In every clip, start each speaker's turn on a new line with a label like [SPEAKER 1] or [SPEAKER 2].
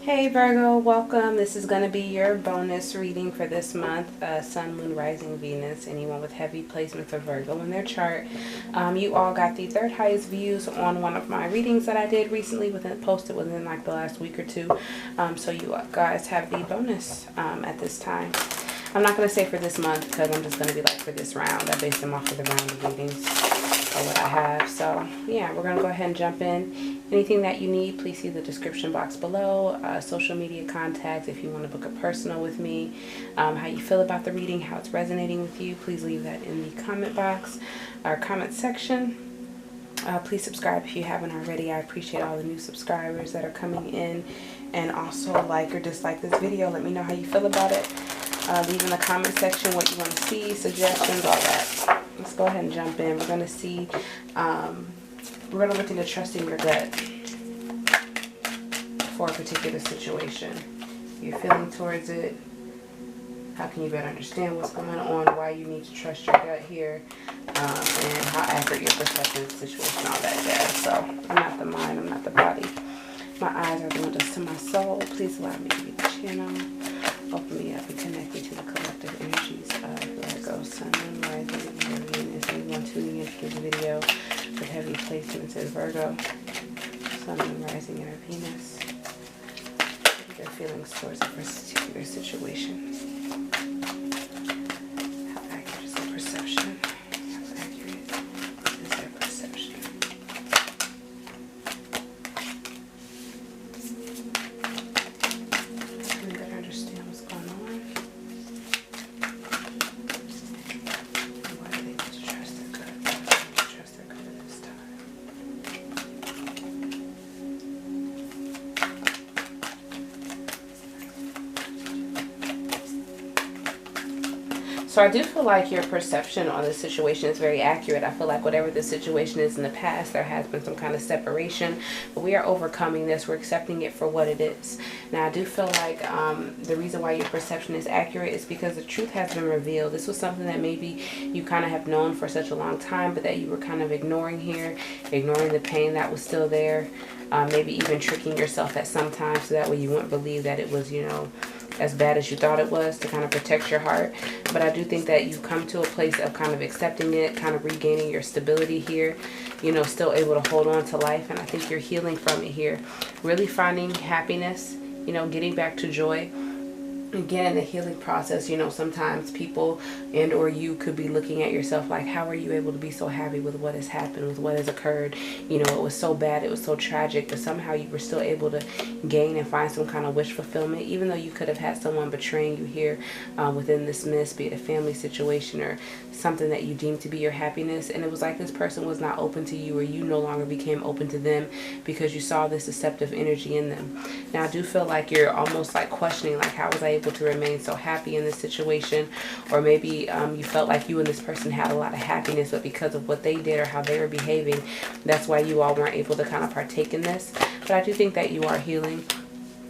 [SPEAKER 1] Hey Virgo, welcome. This is going to be your bonus reading for this month, Sun, Moon, Rising, Venus. Anyone with heavy placements of Virgo in their chart. You all got the third highest views on one of my readings that I did recently, posted within like the last week or two. So you guys have the bonus at this time. I'm not going to say for this month because I'm just going to be like for this round. I based them off of the round of readings or what I have. So yeah, we're going to go ahead and jump in. Anything that you need, please see the description box below. Social media contacts if you want to book a personal with me. How you feel about the reading, how it's resonating with you, please leave that in the comment box or comment section. Please subscribe if you haven't already. I appreciate all the new subscribers that are coming in. And also like or dislike this video. Let me know how you feel about it. Leave in the comment section what you want to see, suggestions, all that. Let's go ahead and jump in. We're going to see... we're going to look into trusting your gut for a particular situation. You're feeling towards it. How can you better understand what's going on, why you need to trust your gut here, and how accurate your perception of the situation, all that jazz. So, I'm not the mind, I'm not the body. My eyes are the windows to my soul. Please allow me to be the channel. Open me up and connect me to the collective energies of Virgo, Sun, Moon, Rising, Venus. Anyone tuning into this video with heavy placements in Virgo, Sun, Moon, Rising, and Venus. What are their feelings towards a particular situation? How accurate is their perception? How accurate is their perception? Can we better understand what's going on? Why do they need to trust their gut? Why do they need to trust their gut at this time? So I do feel like your perception on the situation is very accurate. I feel like whatever the situation is in the past, there has been some kind of separation. But we are overcoming this. We're accepting it for what it is. Now, I do feel like the reason why your perception is accurate is because the truth has been revealed. This was something that maybe you kind of have known for such a long time, but that you were kind of ignoring here, ignoring the pain that was still there. Maybe even tricking yourself at some time so that way you wouldn't believe that it was, you know, as bad as you thought it was, to kind of protect your heart. But I do think that you've come to a place of kind of accepting it, kind of regaining your stability here, you know, still able to hold on to life. And I think you're healing from it here, really finding happiness, you know, getting back to joy. Again, in the healing process, you know, sometimes people and or you could be looking at yourself like, how are you able to be so happy with what has happened, with what has occurred? You know, it was so bad, it was so tragic, but somehow you were still able to gain and find some kind of wish fulfillment, even though you could have had someone betraying you here within this mess, be it a family situation or something that you deemed to be your happiness. And it was like this person was not open to you, or you no longer became open to them because you saw this deceptive energy in them. Now, I do feel like you're almost like questioning, like, how was I able to remain so happy in this situation? Or maybe you felt like you and this person had a lot of happiness, but because of what they did or how they were behaving, that's why you all weren't able to kind of partake in this. But I do think that you are healing.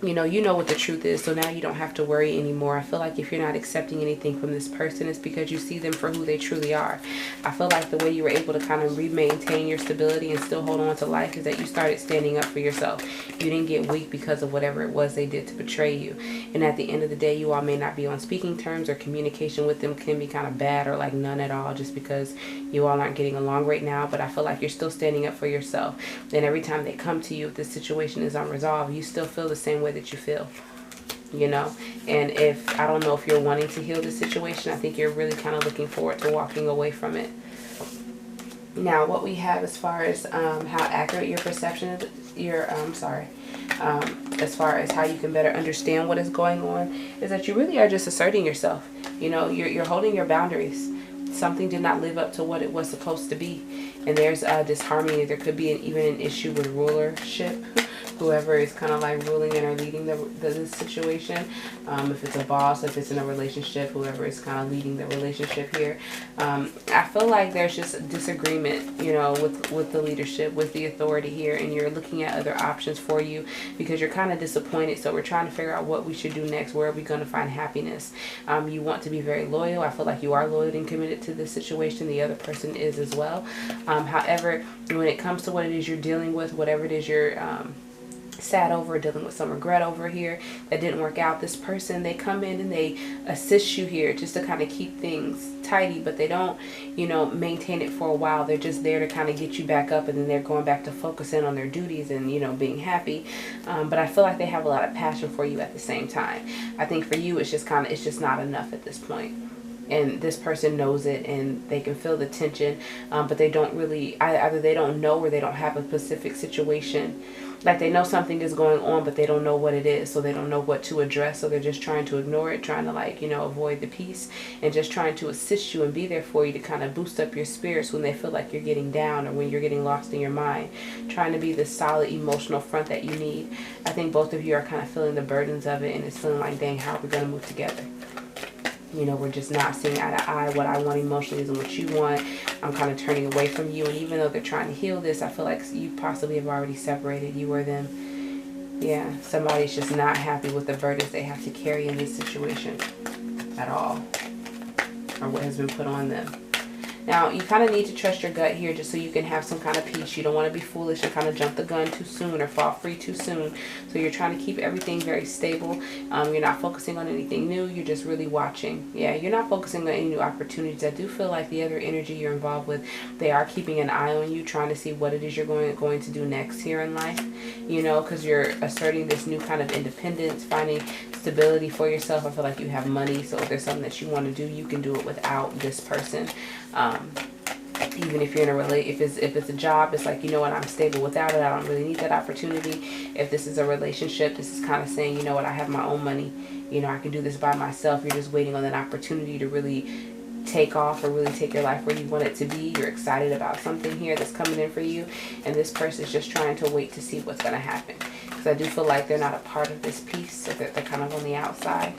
[SPEAKER 1] You know what the truth is, so now you don't have to worry anymore. I feel like if you're not accepting anything from this person, it's because you see them for who they truly are. I feel like the way you were able to kind of maintain your stability and still hold on to life is that you started standing up for yourself. You didn't get weak because of whatever it was they did to betray you. And at the end of the day, you all may not be on speaking terms, or communication with them can be kind of bad or like none at all, just because you all aren't getting along right now. But I feel like you're still standing up for yourself. And every time they come to you, if this situation is unresolved, you still feel the same way that you feel, you know. And if I don't know if you're wanting to heal the situation, I think you're really kind of looking forward to walking away from it. Now, what we have as far as how accurate your perception is, as far as how you can better understand what is going on, is that you really are just asserting yourself. You know, you're holding your boundaries. Something did not live up to what it was supposed to be, and there's disharmony. There could be even an issue with rulership. Whoever is kind of like ruling and or leading the situation, if it's a boss, if it's in a relationship, whoever is kind of leading the relationship here, I feel like there's just a disagreement, you know, with the leadership, with the authority here, and you're looking at other options for you because you're kind of disappointed. So we're trying to figure out what we should do next. Where are we going to find happiness? You want to be very loyal. I feel like you are loyal and committed to this situation. The other person is as well. However, when it comes to what it is you're dealing with, whatever it is you're sad over, dealing with some regret over here that didn't work out. This person, they come in and they assist you here just to kind of keep things tidy, but they don't, you know, maintain it for a while. They're just there to kind of get you back up, and then they're going back to focus in on their duties and, you know, being happy. But I feel like they have a lot of passion for you at the same time. I think for you, it's just it's just not enough at this point. And this person knows it, and they can feel the tension, but they don't really, either they don't know or they don't have a specific situation. Like they know something is going on, but they don't know what it is, so they don't know what to address, so they're just trying to ignore it, trying to, like, you know, avoid the peace, and just trying to assist you and be there for you to kind of boost up your spirits when they feel like you're getting down or when you're getting lost in your mind, trying to be the solid emotional front that you need. I think both of you are kind of feeling the burdens of it, and it's feeling like, dang, how are we going to move together? You know, we're just not seeing eye to eye. What I want emotionally isn't what you want. I'm kind of turning away from you. And even though they're trying to heal this, I feel like you possibly have already separated, you or them. Yeah, somebody's just not happy with the burdens they have to carry in this situation at all, or what has been put on them. Now, you kind of need to trust your gut here just so you can have some kind of peace. You don't want to be foolish and kind of jump the gun too soon or fall free too soon. So you're trying to keep everything very stable. You're not focusing on anything new. You're just really watching. Yeah, you're not focusing on any new opportunities. I do feel like the other energy you're involved with, they are keeping an eye on you, trying to see what it is you're going to do next here in life. You know, because you're asserting this new kind of independence, finding stability for yourself. I feel like you have money, so if there's something that you want to do, you can do it without this person. Even if you're in a if it's a job, it's like, you know what, I'm stable without it. I don't really need that opportunity. If this is a relationship, this is kind of saying, you know what, I have my own money. You know, I can do this by myself. You're just waiting on that opportunity to really take off or really take your life where you want it to be. You're excited about something here that's coming in for you, and this person is just trying to wait to see what's going to happen, because I do feel like they're not a part of this piece, so they're kind of on the outside.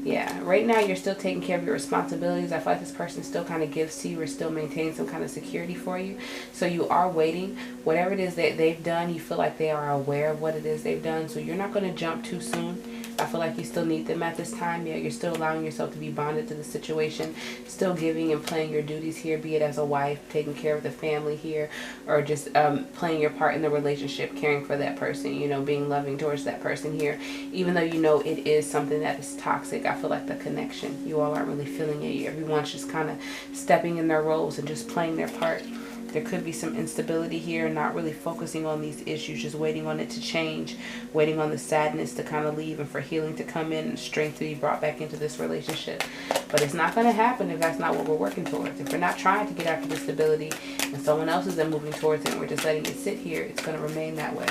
[SPEAKER 1] Yeah, right now you're still taking care of your responsibilities. I feel like this person still kind of gives to you or still maintains some kind of security for you. So you are waiting. Whatever it is that they've done, you feel like they are aware of what it is they've done. So you're not going to jump too soon. I feel like you still need them at this time. Yeah, you're still allowing yourself to be bonded to the situation, still giving and playing your duties here, be it as a wife, taking care of the family here, or just playing your part in the relationship, caring for that person, you know, being loving towards that person here. Even though you know it is something that is toxic, I feel like the connection, you all aren't really feeling it. Everyone's just kind of stepping in their roles and just playing their part. There could be some instability here, not really focusing on these issues, just waiting on it to change, waiting on the sadness to kind of leave and for healing to come in and strength to be brought back into this relationship. But it's not going to happen if that's not what we're working towards. If we're not trying to get after the stability and someone else is then moving towards it and we're just letting it sit here, it's going to remain that way.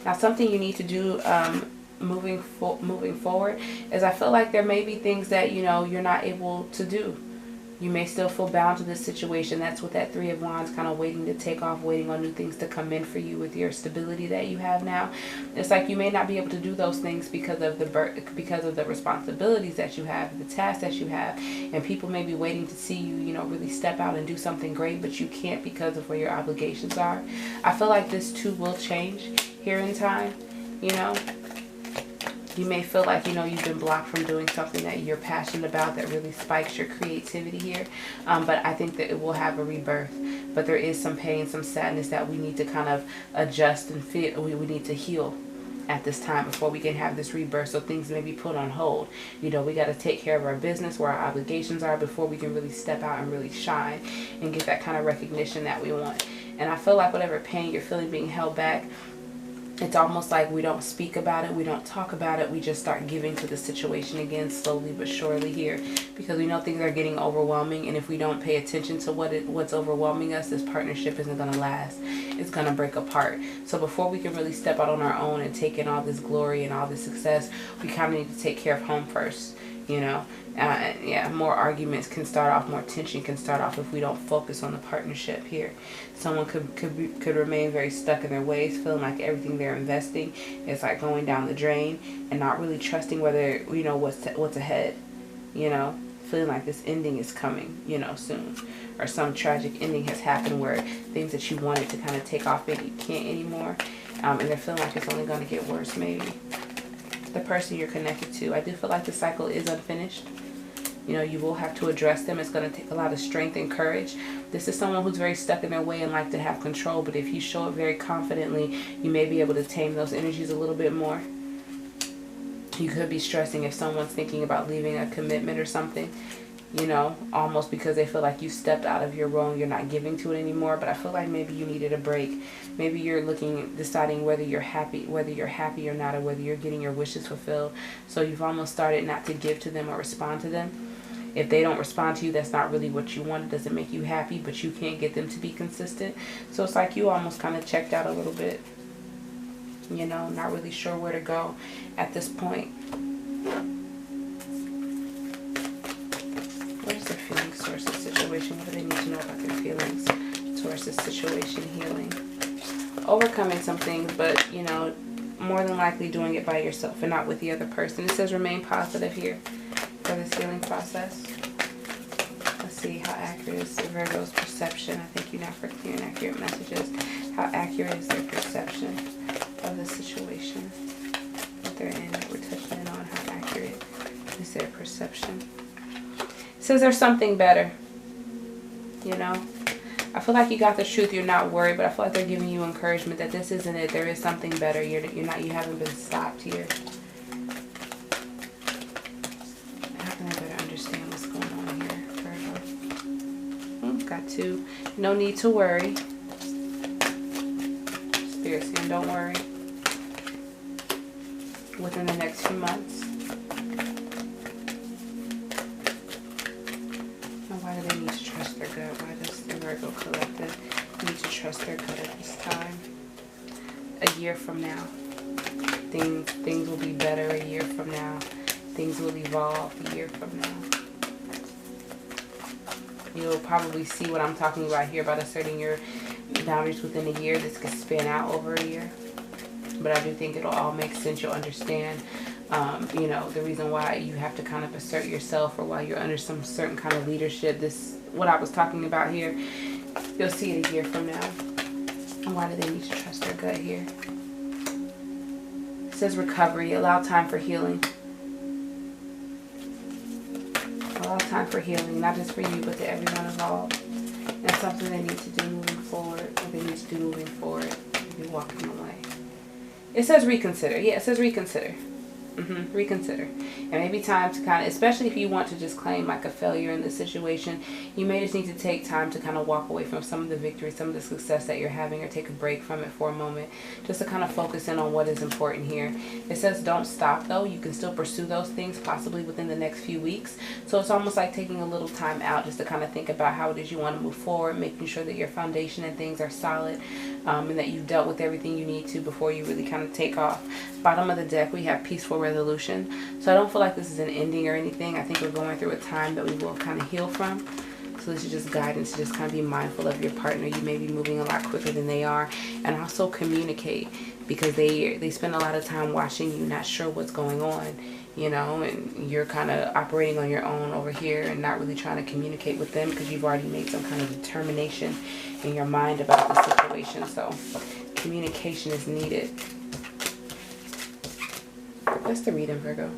[SPEAKER 1] Now, something you need to do moving forward is, I feel like there may be things that, you know, you're not able to do. You may still feel bound to this situation. That's what that Three of Wands, kind of waiting to take off, waiting on new things to come in for you with your stability that you have now. It's like you may not be able to do those things because of the responsibilities that you have, the tasks that you have, and people may be waiting to see you, you know, really step out and do something great, but you can't because of where your obligations are. I feel like this too will change here in time, you know. You may feel like, you know, you've been blocked from doing something that you're passionate about that really spikes your creativity here. But I think that it will have a rebirth. But there is some pain, some sadness that we need to kind of adjust and feel. We need to heal at this time before we can have this rebirth. So things may be put on hold. You know, we got to take care of our business, where our obligations are, before we can really step out and really shine and get that kind of recognition that we want. And I feel like whatever pain you're feeling being held back, it's almost like we don't speak about it, we don't talk about it, we just start giving to the situation again, slowly but surely here, because we know things are getting overwhelming, and if we don't pay attention to what's overwhelming us, this partnership isn't going to last. It's going to break apart. So before we can really step out on our own and take in all this glory and all this success, we kind of need to take care of home first, you know. Yeah, more arguments can start off, more tension can start off if we don't focus on the partnership here. Someone could remain very stuck in their ways, feeling like everything they're investing is like going down the drain, and not really trusting whether, you know, what's ahead, you know, feeling like this ending is coming, you know, soon, or some tragic ending has happened where things that you wanted to kind of take off in, you can't anymore, and they're feeling like it's only going to get worse maybe. The person you're connected to, I do feel like the cycle is unfinished. You know, you will have to address them. It's going to take a lot of strength and courage, This is someone who's very stuck in their way and like to have control, but if you show it very confidently, you may be able to tame those energies a little bit more. You could be stressing if someone's thinking about leaving a commitment or something, you know, almost because they feel like you stepped out of your role and you're not giving to it anymore. But I feel like maybe you needed a break. Maybe you're deciding whether you're happy or not, or whether you're getting your wishes fulfilled. So you've almost started not to give to them or respond to them. If they don't respond to you, that's not really what you want. It doesn't make you happy, but you can't get them to be consistent. So it's like you almost kind of checked out a little bit. You know, not really sure where to go at this point. What is their feelings towards this situation? What do they need to know about their feelings towards this situation? Healing. Overcoming some things, but, you know, more than likely doing it by yourself and not with the other person. It says remain positive here for this healing process. Let's see how accurate is Virgo's perception. I thank you now for clear and accurate messages. How accurate is their perception of the situation that they're in, that we're touching in on? How accurate is their perception? It says there's something better. You know, I feel like you got the truth. You're not worried, but I feel like they're giving you encouragement that this isn't it. There is something better. You haven't been stopped here. How can I better understand what's going on here, Virgo? Got two. No need to worry. Spirit saying don't worry. Within the next few months. Now, why do they need to trust their gut? Why does the Virgo collective need to trust their gut at this time? A year from now, things will be better. A year from now, things will evolve. A year from now, you'll probably see what I'm talking about here about asserting your boundaries within a year. This could span out over a year. But I do think it'll all make sense. You'll understand, you know, the reason why you have to kind of assert yourself, or why you're under some certain kind of leadership. What I was talking about here, you'll see it a year from now. And why do they need to trust their gut here? It says recovery. Allow time for healing. Allow time for healing, not just for you, but to everyone involved. That's something they need to do moving forward. What they need to do moving forward. Maybe walking away. It says reconsider. Yeah, it says reconsider. Reconsider. And maybe time to kind of, especially if you want to just claim like a failure in this situation, you may just need to take time to kind of walk away from some of the victory, some of the success that you're having, or take a break from it for a moment, just to kind of focus in on what is important here. It says don't stop though. You can still pursue those things possibly within the next few weeks. So it's almost like taking a little time out just to kind of think about how it is you want to move forward, making sure that your foundation and things are solid, and that you've dealt with everything you need to before you really kind of take off. Bottom of the deck, we have peaceful resolution. So I don't feel like this is an ending or anything. I think we're going through a time that we will kind of heal from. So this is just guidance to just kind of be mindful of your partner. You may be moving a lot quicker than they are. And also communicate, because they spend a lot of time watching you, not sure what's going on, you know, and you're kind of operating on your own over here and not really trying to communicate with them because you've already made some kind of determination in your mind about the situation. So communication is needed. What's the reading, Virgo?